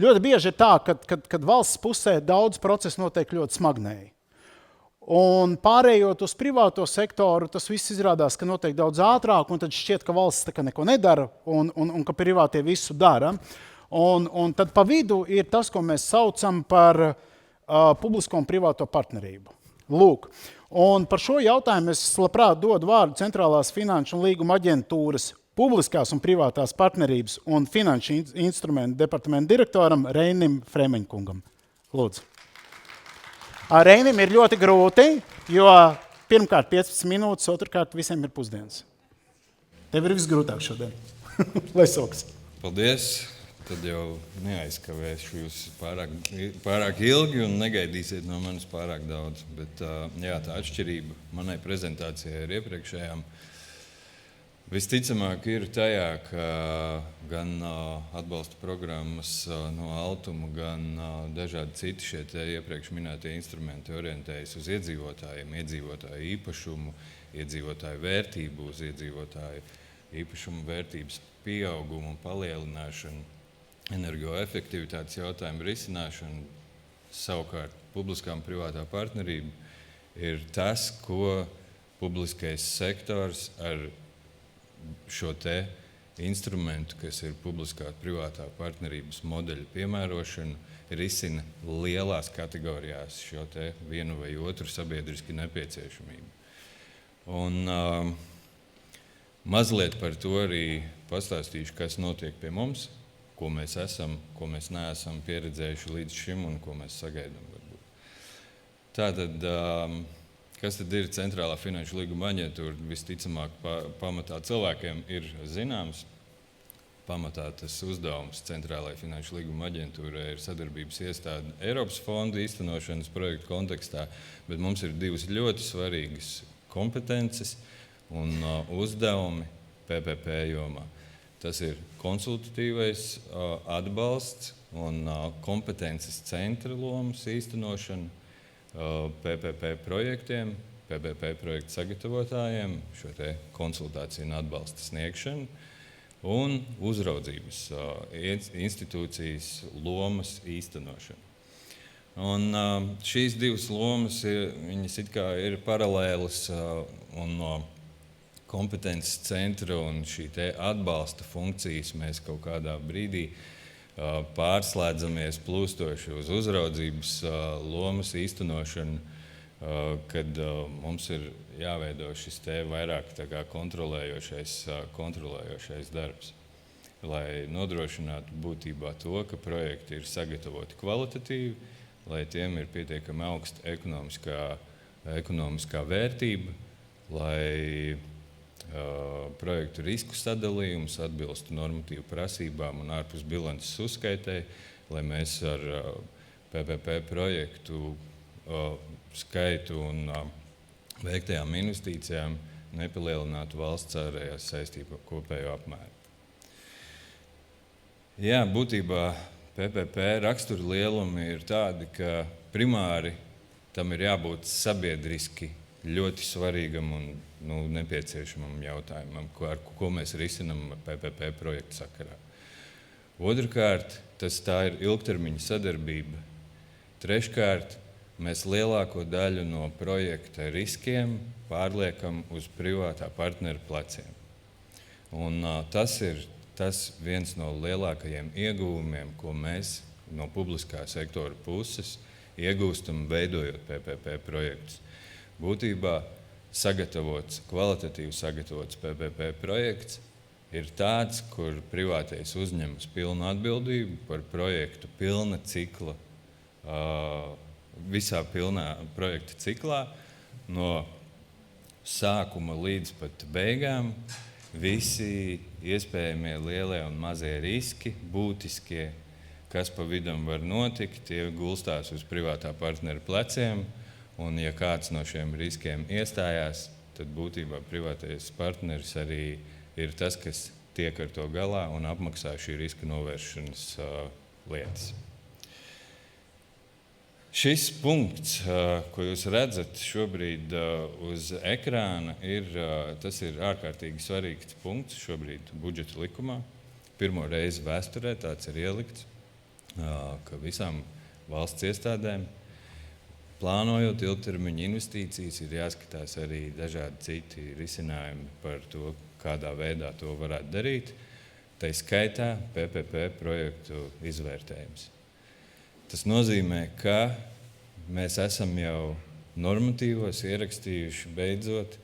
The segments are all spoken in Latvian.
Ļoti bieži ir tā, kad valsts pusē daudz procesu notiek ļoti smagnēji. Un pārējot uz privāto sektoru, tas viss izrādās, ka notiek daudz ātrāk, un tad šķiet, ka valsts tā kā neko nedara, un ka privātie visu dara. Un tad pa vidu ir tas, ko mēs saucam par publisko un privāto partnerību. Lūk. Un par šo jautājumu es labprāt dodu vārdu Centrālās finanšu un līguma aģentūras publiskās un privātās partnerības un finanšu instrumentu departamenta direktoram Reinim Fremeņkungam. Lūdzu. Reinim ir ļoti grūti, jo pirmkārt 15 minūtes, otrkārt visiem ir pusdienas. Tev ir visgrūtāk šodien. Lai soks. Paldies. Tad jau neaizkavēšu jūs pārāk ilgi un negaidīsiet no manis pārāk daudz. Bet jā, tā atšķirība manai prezentācijai ar iepriekšējām visticamāk ir tajā, ka gan atbalsta programmas no Altuma, gan dažādi citi šie iepriekš minētie instrumenti orientējas uz iedzīvotājiem, iedzīvotāju īpašumu, iedzīvotāju vērtību, uz iedzīvotāju īpašumu vērtības pieaugumu un palielināšanu, energoefektivitātes jautājumu risināšanu. Savukārt publiskā un privātā partnerība ir tas, ko publiskais sektors ar šo te instrumentu, kas ir publiskā privātā partnerības modeļa piemērošanu, risina lielās kategorijās šo te vienu vai otru sabiedriski nepieciešamību. Un mazliet par to arī pastāstīšu, kas notiek pie mums, ko mēs esam, ko mēs neesam pieredzējuši līdz šim un ko mēs sagaidām varbūt. Tātad, kas tad ir Centrālā finanšu līguma aģentūra? Visticamāk, pamatā cilvēkiem ir zināms. Pamatā tas uzdevums Centrālajai finanšu līguma aģentūrai ir sadarbības iestāde Eiropas fondu īstenošanas projektu kontekstā, bet mums ir divas ļoti svarīgas kompetences un uzdevumi PPP jomā. Tas ir konsultatīvais atbalsts un kompetences centra lomas īstenošana PPP projektiem, PPP projektu sagatavotājiem, šo te konsultāciju un atbalsta sniegšanu un uzraudzības institūcijas lomas īstenošanu. Un šīs divas lomas, viņas it kā ir paralēlas un no kompetences centra un šī te atbalsta funkcijas mēs kaut kādā brīdī pārslēdzamies plūstoši uz uzraudzības lomas īstenošanu, kad mums ir jāveido šis te vairāk tā kā kontrolējošais darbs, lai nodrošinātu būtībā to, ka projekti ir sagatavoti kvalitatīvi, lai tiem ir pietiekami augsta ekonomiskā vērtība, lai projektu risku sadalījums atbilstu normatīvu prasībām un ārpus bilances uzskaitēji, lai mēs ar PPP projektu skaitu un veiktajām investīcijām nepalielinātu valsts ārējās saistību kopējo apmēru. Jā, būtībā PPP rakstura lielumi ir tādi, ka primāri tam ir jābūt sabiedriski ļoti svarīgam un nepieciešamam jautājumam, ar ko mēs risinām PPP projektu sakarā. Otrkārt, tā ir ilgtermiņa sadarbība. Treškārt, mēs lielāko daļu no projekta riskiem pārliekam uz privātā partnera pleciem. Un tas ir viens no lielākajiem ieguvumiem, ko mēs no publiskā sektora puses iegūstam, veidojot PPP projektus. Būtībā kvalitatīvi sagatavots PPP projekts ir tāds, kur privātais uzņemas pilnu atbildību par projektu pilna cikla, visā pilnā projekta ciklā, no sākuma līdz pat beigām, visi iespējamie lielie un mazie riski, būtiskie, kas pa vidam var notikt, tie gulstās uz privātā partnera pleciem. Un, ja kāds no šiem riskiem iestājās, tad būtībā privātais partneris arī ir tas, kas tiek ar to galā un apmaksā šī riska novēršanas lietas. Šis punkts, ko jūs redzat šobrīd uz ekrāna, tas ir ārkārtīgi svarīgs punkts šobrīd budžeta likumā. Pirmo reizi vēsturē tāds ir ielikts. ka visām valsts iestādēm, plānojot ilgtermiņa investīcijas, ir jāskatās arī dažādi citi risinājumi par to, kādā veidā to varētu darīt. Tā skaitā PPP projektu izvērtējums. Tas nozīmē, ka mēs esam jau normatīvos ierakstījuši beidzot,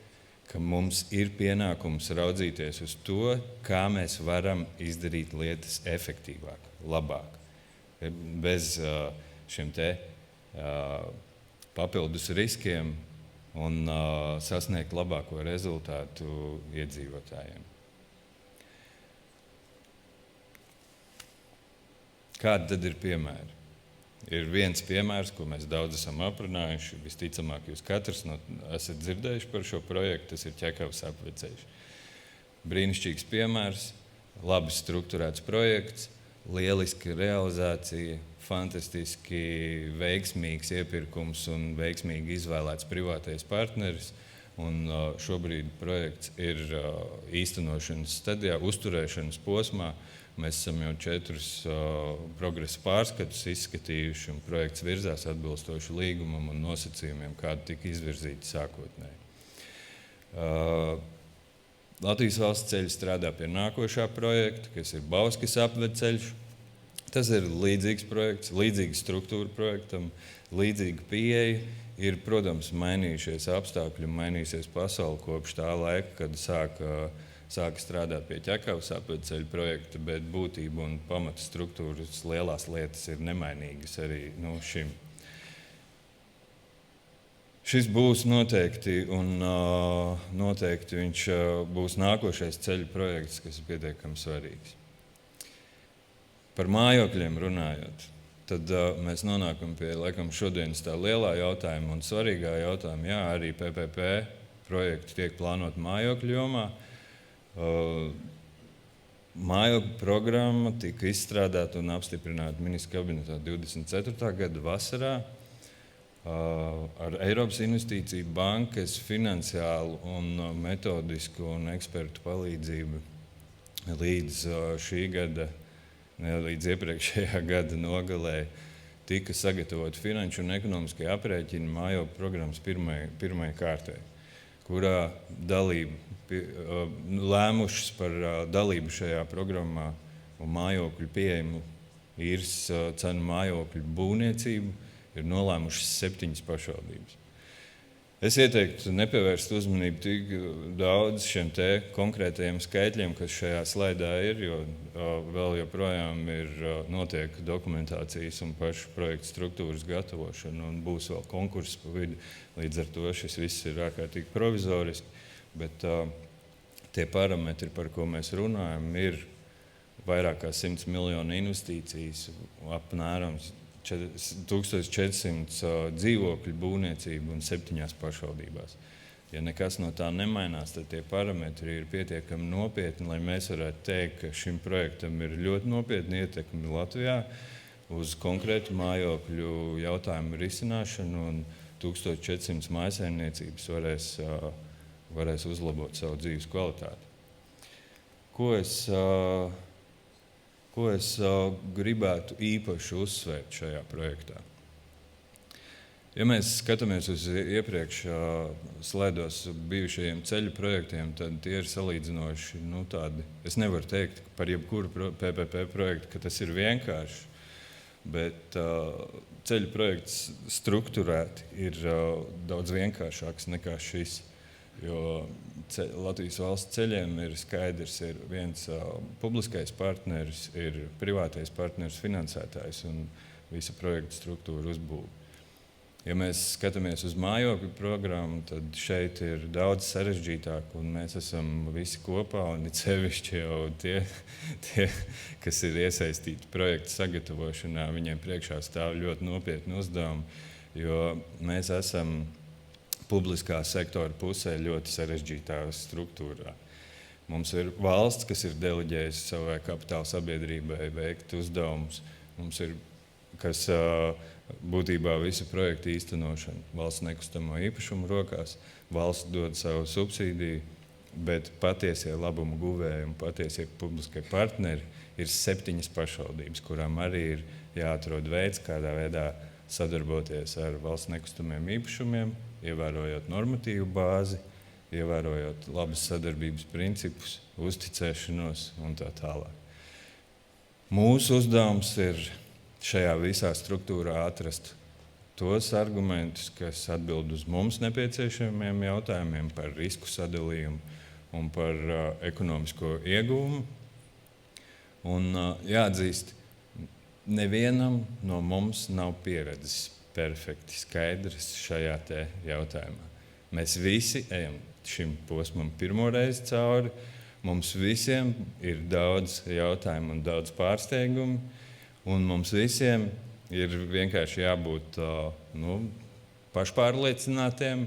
ka mums ir pienākums raudzīties uz to, kā mēs varam izdarīt lietas efektīvāk, labāk, bez šiem te papildus riskiem un sasniegt labāko rezultātu iedzīvotājiem. Kādi tad ir piemēri? Ir viens piemērs, ko mēs daudz esam aprunājuši. Visticamāk, jūs katrs esat dzirdējuši par šo projektu. Tas ir Ķekavas apveceļš. Brīnišķīgs piemērs, labi strukturēts projekts, lieliska realizācija, fantastiski veiksmīgs iepirkums un veiksmīgi izvēlēts privātais partneris. Un šobrīd projekts ir īstenošanas stadijā, uzturēšanas posmā. Mēs esam jau 4 progresa pārskatus izskatījuši, un projekts virzās atbilstoši līgumam un nosacījumiem, kādi tika izvirzīti sākotnēji. Latvijas valsts ceļi strādā pie nākošā projekta, kas ir Bauskas apveceļš. Tas ir līdzīgs projekts, līdzīga struktūra projektam, līdzīga pieeja. Ir, protams, mainījušies apstākļi un mainījusies pasaule kopš tā laika, kad sāka strādāt pie Ķekavas apveceļa projekta, bet būtība un pamata struktūras lielās lietas ir nemainīgas arī šim. Šis būs noteikti, un noteikti viņš būs nākošais ceļu projekts, kas ir pietiekami svarīgs. Par mājokļiem runājot, tad mēs nonākam pie laikam šodienas tā lielā jautājuma un svarīgā jautājuma. Jā, arī PPP projekti tiek plānoti mājokļu jomā. Mājokļu programma tika izstrādāta un apstiprināta ministra kabinetā 24. gada vasarā ar Eiropas Investīciju bankas finansiālu un metodisku un ekspertu palīdzību līdz šī gada, līdz iepriekšējā gada nogalē tika sagatavot finanšu un ekonomiskie aprēķini mājokļu programmas pirmajai kārtai, kurā lēmušas par dalību šajā programmā un mājokļu pieejamu īres cenu mājokļu būvniecību ir nolēmušas 7 pašvaldības. Es ieteiktu nepievērst uzmanību tik daudz šiem te konkrētajiem skaitļiem, kas šajā slaidā ir, jo vēl joprojām notiek dokumentācijas un pašu projektu struktūras gatavošana un būs vēl konkurss pa vidu. Līdz ar to šis viss ir ārkārtīgi provizoriski, bet tie parametri, par ko mēs runājam, ir vairāk kā 100 miljonu investīcijas, apmēram 1400 dzīvokļu būvniecību un 7 pašvaldībās. Ja nekas no tā nemainās, tad tie parametri ir pietiekami nopietni, lai mēs varētu teikt, ka šim projektam ir ļoti nopietni ietekmi Latvijā uz konkrētu mājokļu jautājumu risināšanu, un 1400 mājsaimniecības varēs uzlabot savu dzīves kvalitāti. Ko es gribētu īpaši uzsvērt šajā projektā? Ja mēs skatāmies uz iepriekš slaidos bijušajiem ceļu projektiem, tad tie ir salīdzinoši tādi. Es nevaru teikt par jebkuru PPP projektu, ka tas ir vienkārši, bet ceļu projekts strukturēti ir daudz vienkāršāks nekā šis. Jo Latvijas valsts ceļiem ir skaidrs, ir viens publiskais partneris, ir privātais partneris finansētājs un visa projekta struktūra uzbūve. Ja mēs skatāmies uz mājokļu programmu, tad šeit ir daudz sarežģītāk, un mēs esam visi kopā, un it sevišķi jau tie, kas ir iesaistīti projekta sagatavošanā, viņiem priekšā stāv ļoti nopietni uzdevumi, jo mēs esam publiskā sektora pusē ļoti sarežģītā struktūrā. Mums ir valsts, kas ir deleģējusi savai kapitāla sabiedrībai veikt uzdevumus. Mums ir, kas būtībā visu projektu īstenošanu. Valsts nekustamo īpašumu rokās, valsts dod savu subsīdiju, bet patiesie labumu guvēji un patiesie publiskie partneri ir 7 pašvaldības, kurām arī ir jāatrod veids, kādā veidā sadarboties ar valsts nekustamiem īpašumiem, ievērojot normatīvu bāzi, ievērojot labas sadarbības principus, uzticēšanos un tā tālāk. Mūsu uzdevums ir šajā visā struktūrā atrast tos argumentus, kas atbild uz mums nepieciešamiem jautājumiem par risku sadalījumu un par ekonomisko ieguvumu. Un jāatzīst, nevienam no mums nav pieredzes perfekti skaidrs šajā te jautājumā. Mēs visi ejam šim posmam pirmo reizi cauri. Mums visiem ir daudz jautājumu un daudz pārsteigumu, un mums visiem ir vienkārši jābūt pašpārliecinātiem,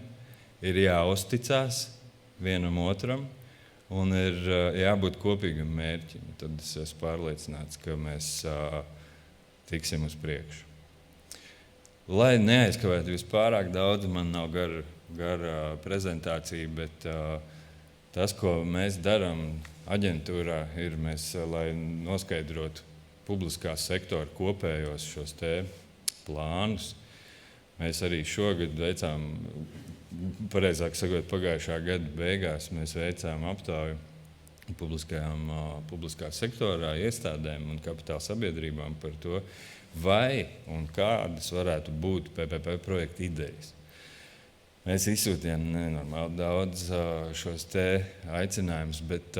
ir jāuzticās vienam otram, un ir jābūt kopīgam mērķim. Tad es esmu pārliecināts, ka mēs tiksim uz priekšu. Lai neaizkavētu vispārāk daudz, man nav gara prezentācija, bet tas, ko mēs darām aģentūrā, ir lai noskaidrotu publiskā sektora kopējos šos te plānus. Mēs arī šogad veicām, pareizāk sakot, pagājušā gada beigās mēs veicām aptauju publiskā sektorā iestādēm un kapitāla sabiedrībām par to, vai un kādas varētu būt PPP projekta idejas. Mēs izsūtījām nenormāli daudz šos te aicinājumus, bet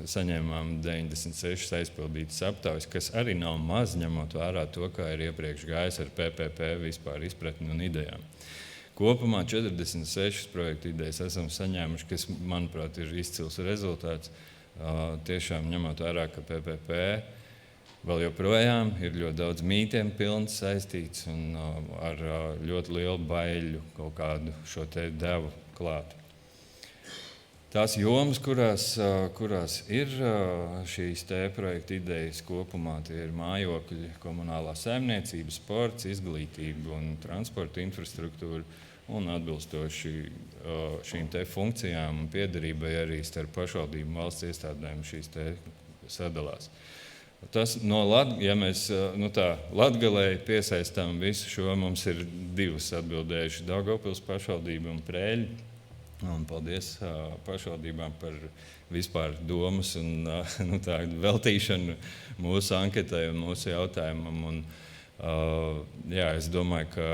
saņēmām 96 aizpildītas aptaujas, kas arī nav maz, ņemot vērā to, kā ir iepriekš gājis ar PPP vispār izpratni un idejām. Kopumā 46 projektu idejas esam saņēmuši, kas, manuprāt, ir izcils rezultāts. Tiešām ņemot vērā, ka PPP vēl joprojām ir ļoti daudz mītiem pilns saistīts un ar ļoti lielu baiļu kaut kādu šo te devu klāt. Tās jomas, kurās ir šīs te projekta idejas kopumā, tie ir mājokļi, komunālā saimniecība, sports, izglītība un transporta infrastruktūra, un atbilstoši šīm te funkcijām un piederībai arī starp pašvaldību valsts iestādēm šīs te sadalās. Tas ja mēs latgalēji piesaistām visu šo, mums ir 2 atbildējuši Daugavpils pašvaldība un Prēļi. Un paldies pašvaldībām par vispār domas un veltīšanu mūsu anketai un mūsu jautājumam. Un, es domāju, ka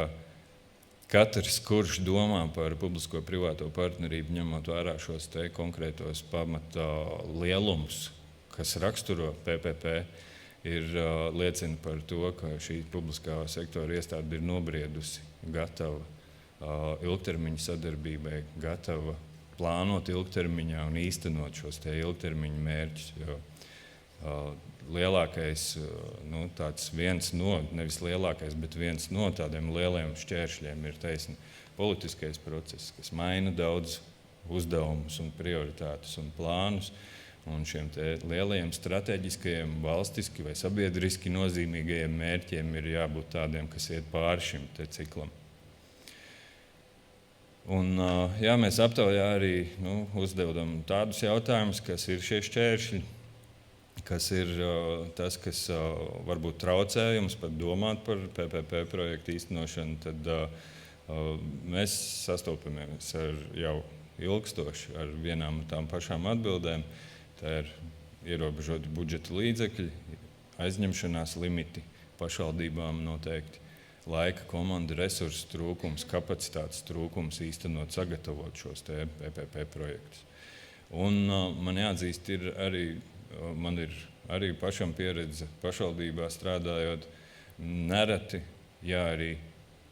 katrs, kurš domā par publisko-privāto partnerību, ņemot vērā šos te konkrētos pamata lielumus, kas raksturo PPP, liecina par to, ka šī publiskā sektora iestāde ir nobriedusi, gatava ilgtermiņa sadarbībai, gatava plānot ilgtermiņā un īstenot šos te ilgtermiņa mērķus. Jo lielākais, nevis lielākais, bet viens no tādiem lieliem šķēršļiem ir taisni politiskais process, kas maina daudz uzdevumus un prioritātus un plānus. Un šiem te lielajiem strateģiskajiem, valstiski vai sabiedriski nozīmīgajiem mērķiem ir jābūt tādiem, kas iet pāri šim te ciklam. Un, mēs aptaujā arī uzdevām tādus jautājumus, kas ir šie šķēršļi, kas ir tas, kas varbūt traucē jums pat domāt par PPP projektu īstenošanu, tad mēs sastopamies jau ilgstoši ar vienām tām pašām atbildēm. Tā ir ierobežoti budžeta līdzekļi, aizņemšanās limiti pašvaldībām noteikti, laika, komanda, resursu trūkums, kapacitātes trūkums īstenot, sagatavot šos te PPP projektus. Un man jāatzīst, man ir arī pašam pieredze pašvaldībā strādājot nereti, ja arī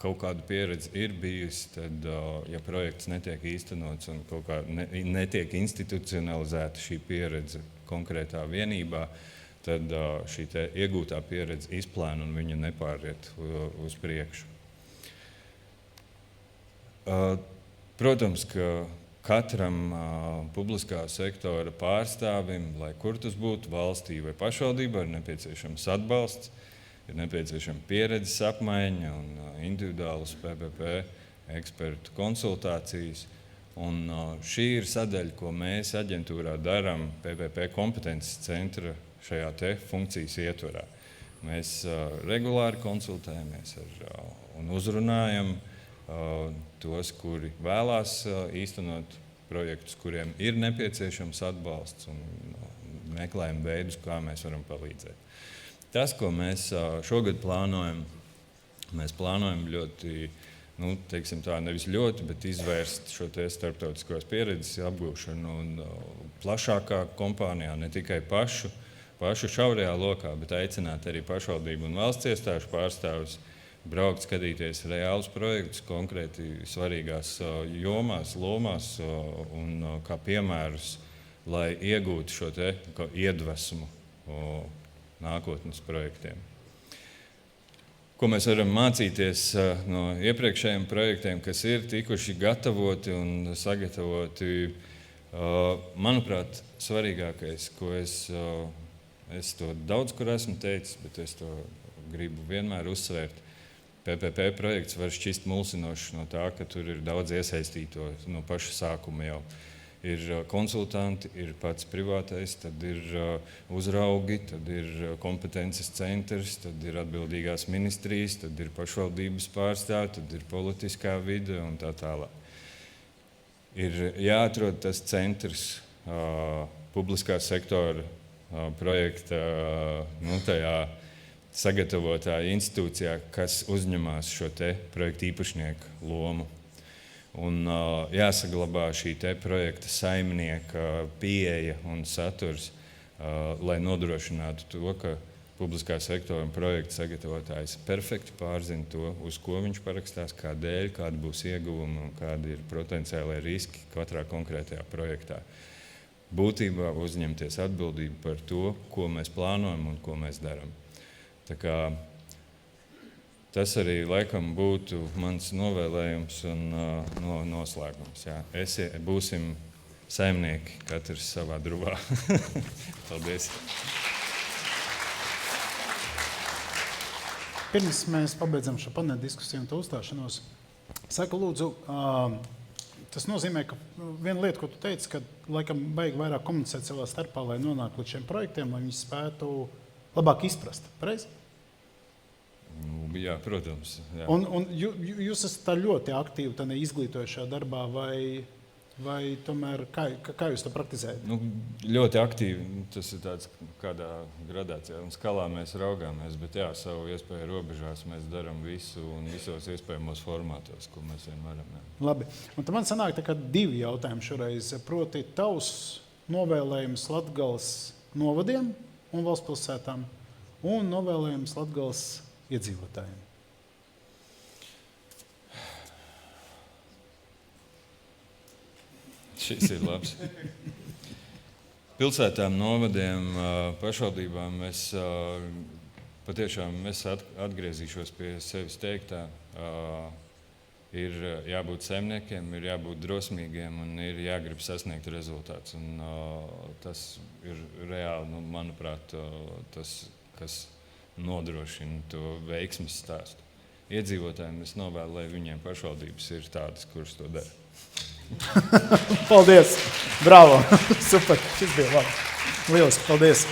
kaut kāda pieredze ir bijusi, tad, ja projekts netiek īstenots un kaut kā netiek institucionalizēta šī pieredze konkrētā vienībā, tad šī te iegūtā pieredze izplēna un viņa nepāriet uz priekšu. Protams, ka katram publiskā sektora pārstāvim, lai kur tas būtu valstī vai pašvaldībā, ir nepieciešams atbalsts, ir nepieciešama pieredzes apmaiņa un individuālas PPP ekspertu konsultācijas. Un šī ir sadaļa, ko mēs aģentūrā darām PPP kompetences centra šajā te funkcijas ietvarā. Mēs regulāri konsultējamies un uzrunājam tos, kuri vēlās īstenot projektus, kuriem ir nepieciešams atbalsts un meklējam veidus, kā mēs varam palīdzēt. Tas, ko mēs šogad plānojam, mēs plānojam ļoti, teiksim tā, nevis ļoti, bet izvērst šo te starptautiskās pieredzes apgūšanu un plašākā kompānijā, ne tikai pašu šaurajā lokā, bet aicināt arī pašvaldību un valsts iestāžu pārstāvus braukt, skatīties reālus projektus, konkrēti svarīgās jomās, lomās un kā piemērus, lai iegūtu šo te iedvesmu nākotnes projektiem. Ko mēs varam mācīties no iepriekšējiem projektiem, kas ir tikuši gatavoti un sagatavoti? Manuprāt, svarīgākais, ko es to daudz kur esmu teicis, bet es to gribu vienmēr uzsvērt. PPP projekts var šķist mulsinošs no tā, ka tur ir daudz iesaistīto no paša sākuma jau. Ir konsultanti, ir pats privātais, tad ir uzraugi, tad ir kompetences centrs, tad ir atbildīgās ministrijas, tad ir pašvaldības pārstāvji, tad ir politiskā vide un tā tālāk. Ir jāatrod tas centrs publiskā sektora projekta tajā sagatavotāja institūcijā, kas uzņemās šo te projektu īpašnieku lomu. Un jāsaglabā šī te projekta saimnieka pieeja un saturs, lai nodrošinātu to, ka publiskā sektora projekta sagatavotājs perfekti pārzina to, uz ko viņš parakstās, kādēļ, kādi būs ieguvumi un kādi ir potenciālie riski katrā konkrētajā projektā. Būtībā uzņemties atbildību par to, ko mēs plānojam un ko mēs darām. Tā kā tas arī laikam būtu mans novēlējums un noslēgums. Jā. Būsim saimnieki, katrs savā druvā. Paldies! Pirms mēs pabeidzam šo paneļa diskusiju un to uzstāšanos, saku lūdzu, tas nozīmē, ka viena lieta, ko tu teici, ka laikam baigi vairāk komunicēt savā starpā, lai nonāktu līdz šiem projektiem, lai viņi spētu labāk izprast. Pareizi? Jā, protams. Jā. Un jūs esat tā ļoti aktīvi tādā izglītojušā darbā, vai tomēr kā jūs to praktizējat? Ļoti aktīvi. Tas ir tāds, kādā gradācijā un skalā mēs raugāmies, bet jā, savu iespēju robežās mēs darām visu un visos iespējamos formātos, ko mēs vien varam. Jā. Labi. Un tad man sanāk tā kā divi jautājumi šoreiz. Proti tavs novēlējums Latgales novadiem un valstspilsētām un novēlējums Latgales iedzīvotājiem. Šis ir labs. Pilsētām, novadiem, pašvaldībām es atgriezīšos pie sevis teiktā. Ir jābūt saimniekiem, ir jābūt drosmīgiem un ir jāgrib sasniegt rezultāts. Un, tas ir reāli, manuprāt, tas, kas nodrošina to veiksmes stāstu. Iedzīvotājiem es novēlu, lai viņiem pašvaldības ir tādas, kuras to dara. Paldies! Bravo! Super! Šis bija labi. Lieliski! Paldies!